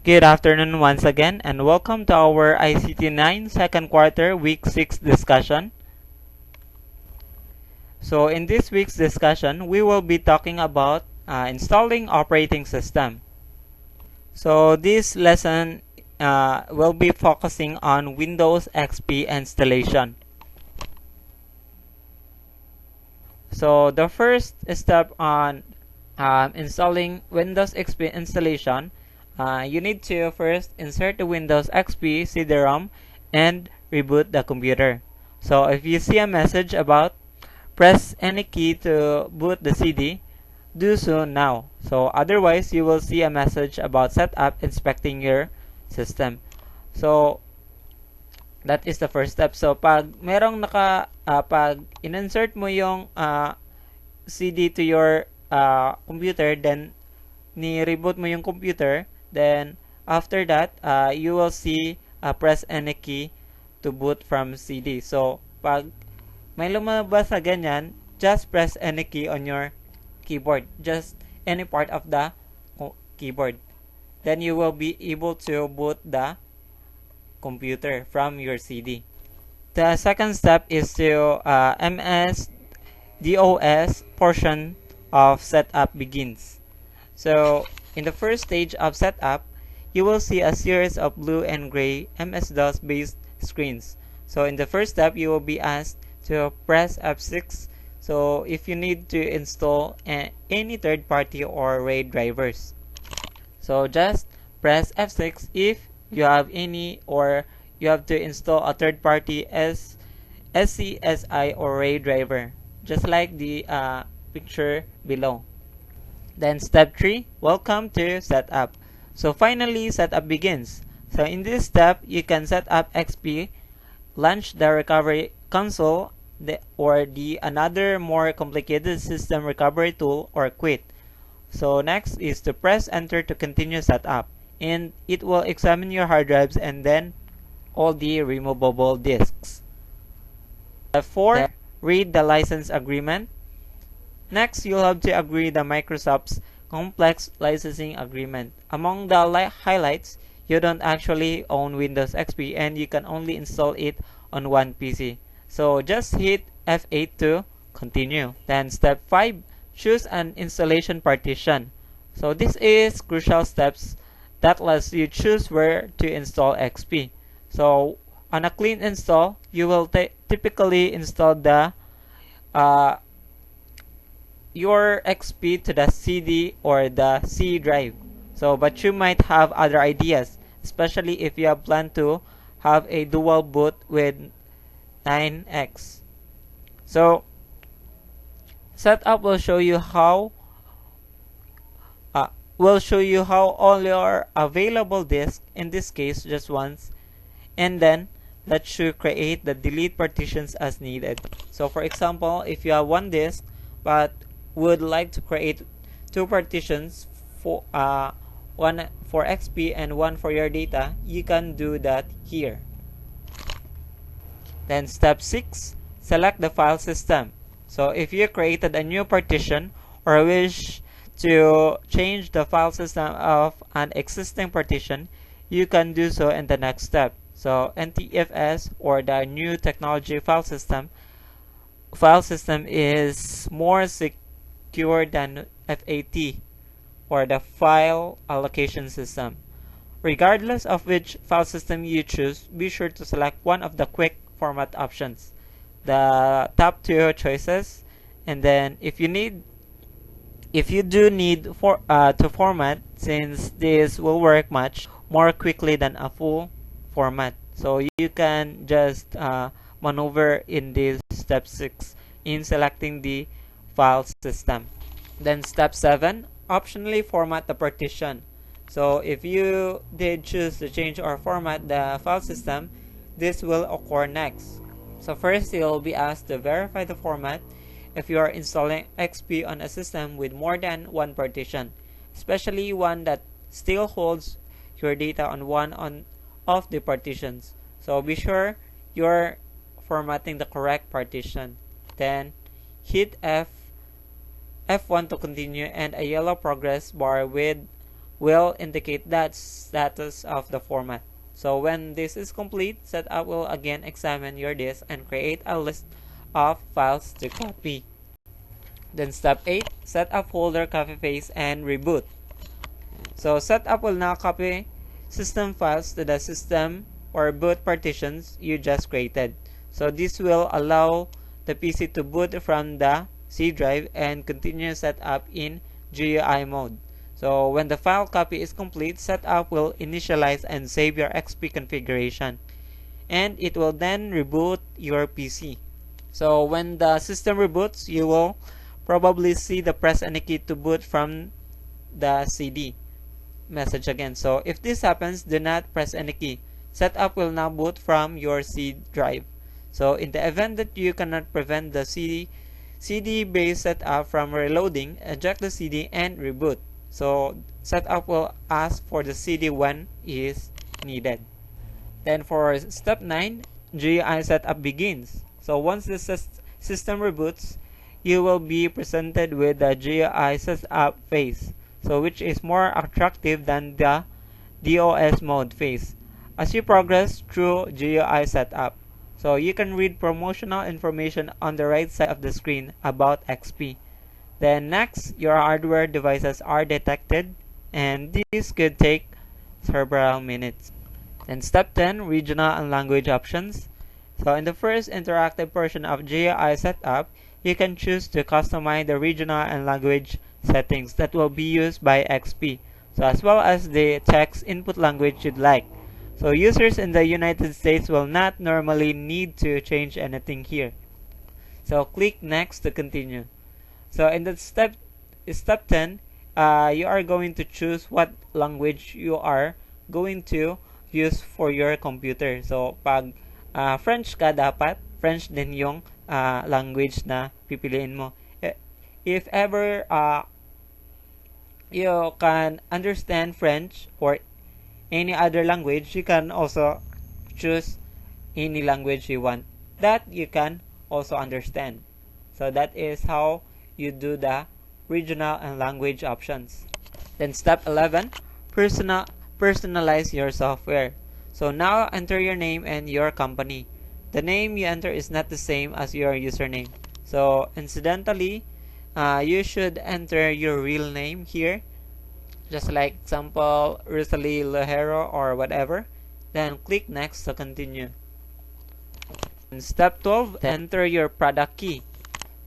Good afternoon once again, and welcome to our ICT 9 second quarter week 6 discussion. So in this week's discussion, we will be talking about installing operating system. So this lesson will be focusing on Windows XP installation. So the first step on installing Windows XP installation, you need to first insert the Windows XP CD-ROM and reboot the computer. So if you see a message about press any key to boot the CD, do so now. So otherwise, you will see a message about setup inspecting your system. So that is the first step. So pag merong pag in-insert mo yung CD to your computer, then ni-reboot mo yung computer, then after that, you will see press any key to boot from CD. So pag may lumabas na ganyan, just press any key on your keyboard, just any part of the keyboard. Then you will be able to boot the computer from your CD. The second step is to MS-DOS portion of setup begins. So in the first stage of setup, you will see a series of blue and gray MS-DOS based screens. So in the first step, you will be asked to press F6. So if you need to install any third-party or RAID drivers, so just press F6 if you have any, or you have to install a third-party SCSI or RAID driver, just like the picture below. Then step 3, welcome to setup. So finally, setup begins. So in this step, you can set up XP, launch the recovery console, or another more complicated system recovery tool, or quit. So next is to press enter to continue setup, and it will examine your hard drives and then all the removable disks. Step 4, read the license agreement. Next, you'll have to agree the Microsoft's complex licensing agreement. Among the highlights, you don't actually own Windows XP and you can only install it on one PC. So just hit F8 to continue. Then step 5, choose an installation partition. So this is crucial steps that lets you choose where to install XP. So on a clean install, you will typically install the your XP to the CD or the C drive. So but you might have other ideas, especially if you have planned to have a dual boot with 9X. So setup will show you how all your available disks, in this case just once, and then let you create the delete partitions as needed. So for example, if you have one disk but would like to create two partitions, for one for XP and one for your data, you can do that here. Then step 6, select the file system. So if you created a new partition or wish to change the file system of an existing partition, you can do so in the next step. So NTFS, or the new technology file system is more secure than FAT, or the file allocation system. Regardless of which file system you choose, be sure to select one of the quick format options, the top two choices, and then if you do need to format, since this will work much more quickly than a full format, so you can just maneuver in this step 6 in selecting the file system. Then step 7, optionally format the partition. So if you did choose to change or format the file system, this will occur next. So first, you'll be asked to verify the format if you are installing XP on a system with more than one partition, especially one that still holds your data on one of the partitions. So be sure you're formatting the correct partition. Then hit F1 to continue, and a yellow progress bar with will indicate that status of the format. So when this is complete, setup will again examine your disk and create a list of files to copy. Then step 8, set up folder copy paste and reboot. So setup will now copy system files to the system or boot partitions you just created. So this will allow the PC to boot from the C drive and continue setup in GUI mode. So when the file copy is complete, setup will initialize and save your XP configuration, and it will then reboot your PC. So when the system reboots, you will probably see the press any key to boot from the CD message again. So if this happens, do not press any key. Setup will now boot from your C drive. So in the event that you cannot prevent the CD-based setup from reloading, eject the CD and reboot. So setup will ask for the CD when is needed. Then for step 9, GUI setup begins. So once the system reboots, you will be presented with the GUI setup phase, so which is more attractive than the DOS mode phase. As you progress through GUI setup, so you can read promotional information on the right side of the screen about XP. Then next, your hardware devices are detected, and this could take several minutes. Then step 10, regional and language options. So in the first interactive portion of GUI setup, you can choose to customize the regional and language settings that will be used by XP, so as well as the text input language you'd like. So users in the United States will not normally need to change anything here. So click next to continue. So in the step 10, you are going to choose what language you are going to use for your computer. So pag French ka, dapat French din yung language na pipiliin mo. If ever you can understand French or any other language, you can also choose any language you want that you can also understand. So that is how you do the regional and language options. Then step 11, personalize your software. So now enter your name and your company. The name you enter is not the same as your username. So incidentally, you should enter your real name here, just like example Rosalie Lejero or whatever. Then click next to continue. In step 12, enter your product key.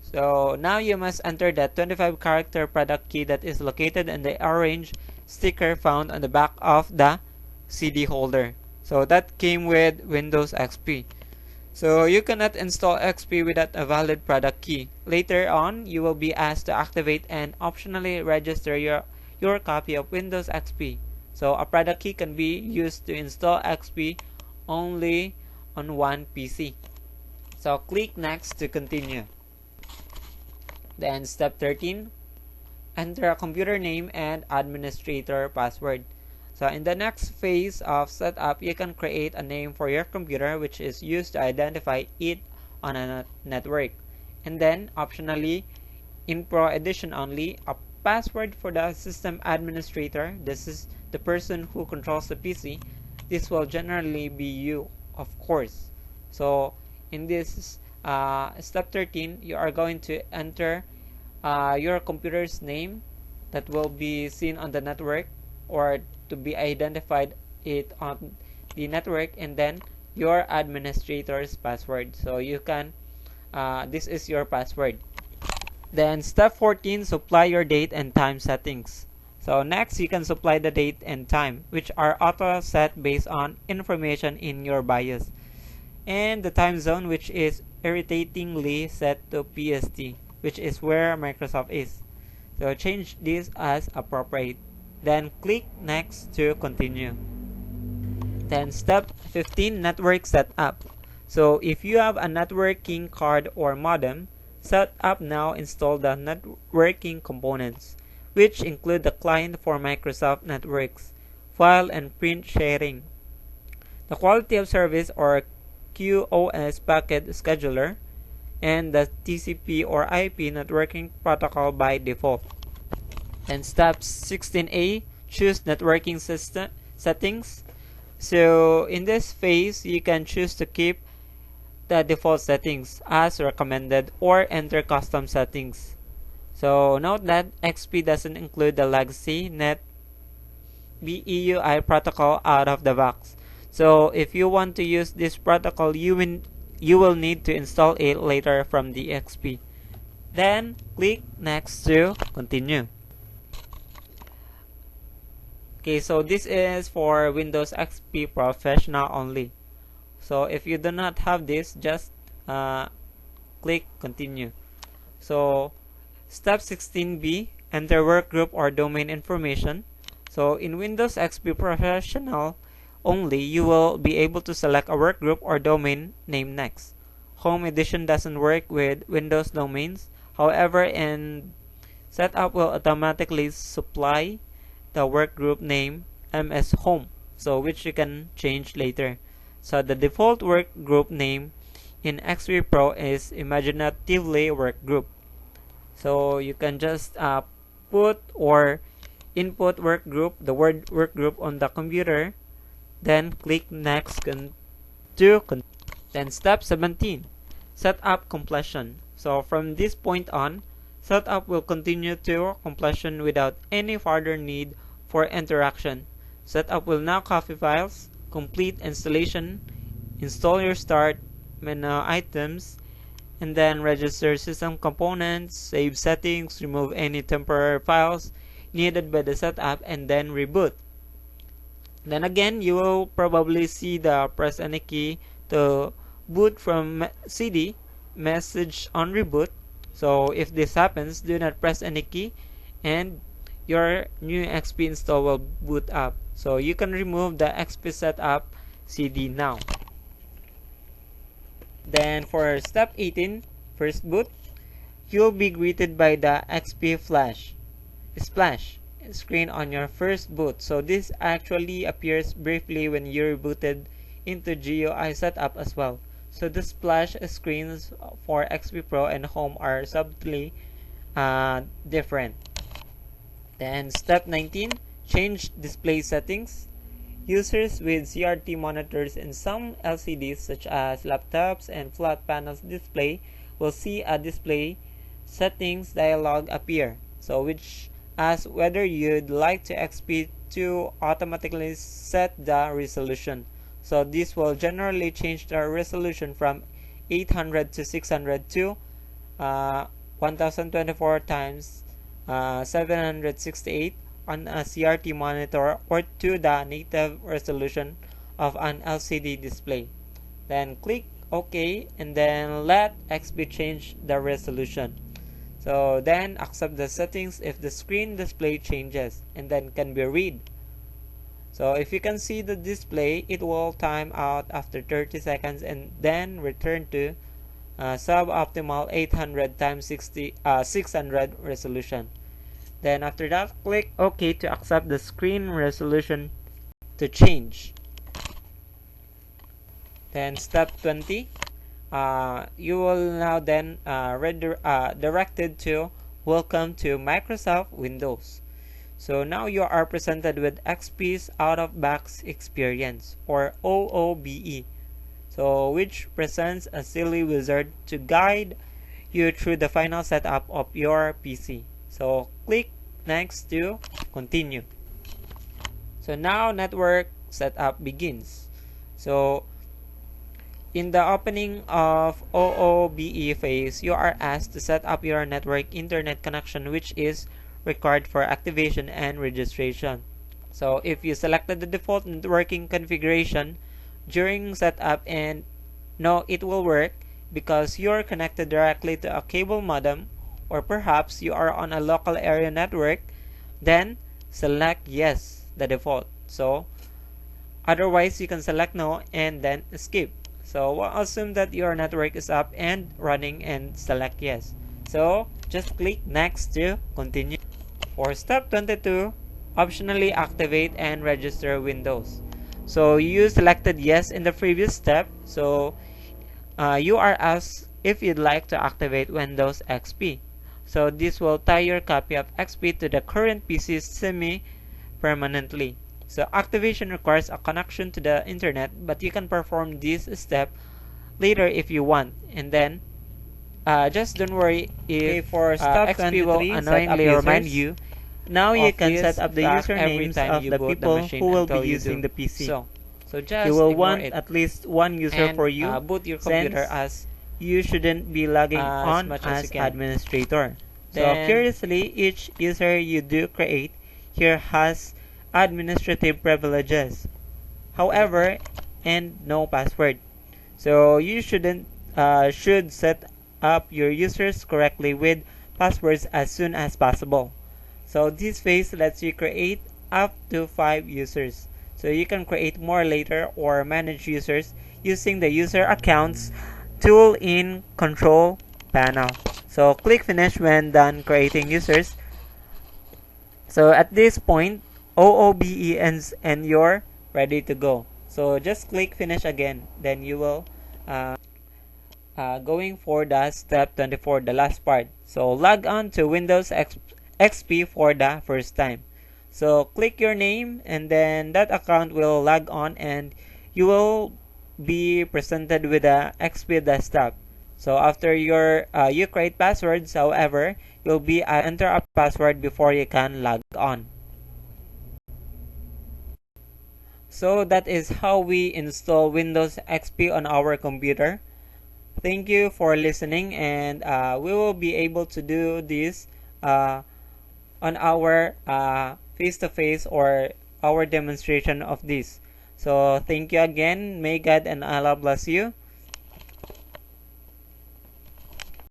So now you must enter the 25 character product key that is located in the orange sticker found on the back of the CD holder. So that came with Windows XP. So you cannot install XP without a valid product key. Later on, you will be asked to activate and optionally register your copy of Windows XP. So a product key can be used to install XP only on one PC. So click next to continue. Then step 13, enter a computer name and administrator password. So in the next phase of setup, you can create a name for your computer which is used to identify it on a network. And then optionally, in Pro Edition only, a password for the system administrator. This is the person who controls the PC. This will generally be you, of course. So in this step 13, you are going to enter your computer's name that will be seen on the network or to be identified it on the network, and then your administrator's password. So you can this is your password. Then step 14, supply your date and time settings. So next, you can supply the date and time, which are auto set based on information in your BIOS, and the time zone, which is irritatingly set to PST, which is where Microsoft is. So change this as appropriate. Then click next to continue. Then step 15, network setup. So if you have a networking card or modem, setup now install the networking components, which include the client for Microsoft Networks, file and print sharing, the quality of service or QoS packet scheduler, and the TCP or IP networking protocol by default. And step 16A, choose networking system settings. So in this phase, you can choose to keep the default settings as recommended or enter custom settings. So note that XP doesn't include the legacy net BEUI protocol out of the box. So if you want to use this protocol, you will need to install it later from the XP. Then click next to continue. Okay, so this is for Windows XP Professional only. So if you do not have this, just click continue. So step 16B, enter workgroup or domain information. So in Windows XP Professional only, you will be able to select a workgroup or domain name next. Home Edition doesn't work with Windows domains. However, in Setup will automatically supply the workgroup name MS Home, so which you can change later. So the default workgroup name in XP Pro is Imaginatively Workgroup. So you can just put or input workgroup, the word workgroup on the computer, then click next then step 17, setup completion. So from this point on, setup will continue to completion without any further need for interaction. Setup will now copy files, complete installation, install your start menu items, and then register system components, save settings, remove any temporary files needed by the setup, and then reboot. Then again, you will probably see the press any key to boot from CD message on reboot. So if this happens, do not press any key and your new XP install will boot up. So you can remove the XP setup CD now. Then for step 18, first boot, you'll be greeted by the XP splash screen on your first boot. So this actually appears briefly when you're rebooted into GUI setup as well. So the splash screens for XP Pro and Home are subtly different. Then step 19, change display settings. Users with CRT monitors and some LCDs such as laptops and flat panels display will see a display settings dialog appear. So which asks whether you'd like to XP to automatically set the resolution. So this will generally change the resolution from 800 to 600 to 1024 times 768 on a CRT monitor or to the native resolution of an LCD display. Then click OK and then let XP change the resolution. So then accept the settings if the screen display changes and then can be read. So if you can see the display, it will time out after 30 seconds and then return to suboptimal 800 times 600 resolution. Then after that, click OK to accept the screen resolution to change. Then step 20, you will now then directed to Welcome to Microsoft Windows. So now you are presented with XP's out-of-box experience, or OOBE, so which presents a silly wizard to guide you through the final setup of your PC. So click next to continue. So now network setup begins. So in the opening of OOBE phase, you are asked to set up your network internet connection, which is required for activation and registration. So if you selected the default networking configuration during setup and no, it will work because you're connected directly to a cable modem, or perhaps you are on a local area network, then select yes, the default. So otherwise you can select no and then skip. So we'll assume that your network is up and running and select yes. So just click next to continue. For step 22, optionally activate and register Windows. So you selected yes in the previous step. So you are asked if you'd like to activate Windows XP. So this will tie your copy of XP to the current PC's permanently. So activation requires a connection to the internet, but you can perform this step later if you want. And then just don't worry if for step XP will 23, annoyingly set up remind users. you. Now you can set up the Every usernames time of you the boot the people machine who will be until you using do. the PC. So just You will ignore want it at least one user and for you, boot your computer since you shouldn't be logging as on much as you as can. administrator. So Then curiously, each user you do create here has administrative privileges, however, and no password. So you should set up your users correctly with passwords as soon as possible. So this phase lets you create up to 5 users. So you can create more later or manage users using the user accounts tool in control panel. So click finish when done creating users. So at this point, OOBE ends and you're ready to go. So just click finish again. Then you will going for the step 24, the last part. So log on to Windows XP for the first time. So click your name and then that account will log on and you will be presented with the XP desktop. So after you create passwords, however, you'll be enter a password before you can log on. So that is how we install Windows XP on our computer. Thank you for listening, and we will be able to do this on our face-to-face or our demonstration of this. So thank you again. May God and Allah bless you.